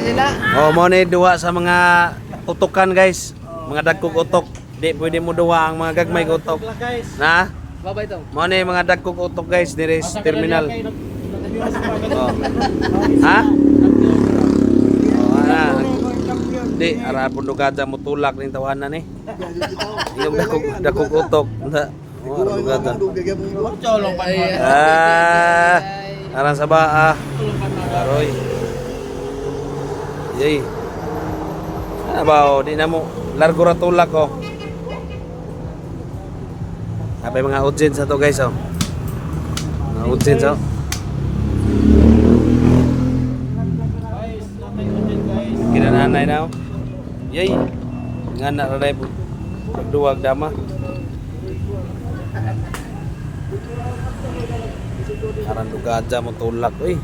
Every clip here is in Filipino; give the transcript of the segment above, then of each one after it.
sila. Oh, mo ni duwa sa mga utokan guys. Mga dagkog utok. Di pwede mo duwa ang mga gagmay nga utok. Na? Babay to. Mo ni mga dagkog utok guys dire sa terminal. Oh. Ha? Oh, ana. Di ara pundugada mo tulak ning tawanan ni. Yung dagkog utok. Oh, ara pundugada. Colong pa niya. Ah. Aran sa baa. Aroy. Yay. Ano ba, oh, di na mo. Largo ra tulak, oh. Sabi mga audience na to, guys, oh. Mga audience, oh. Kinananay na, oh. Yay. Nga na rin po. Pagduwag dama. Aran dugadja mo tulak, uy.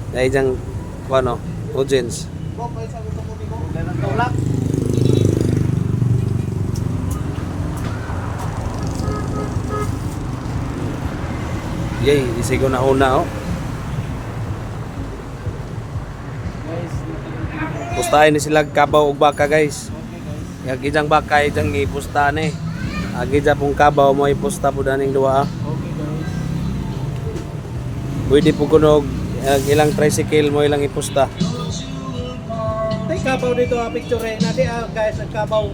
Dahil diyang, ano, audience. Tulak. Yay, isigo na una, oh. Pustahin ni sila kabaw ug baka, guys. Yung gijang baka, ijang ipustahan eh. Gija pong kabaw mo ipusta po daning duwa. Okay guys. Pwede po kunog ilang tricycle mo ilang ipusta. Tay kabaw dito picture natin guys, ang kabaw.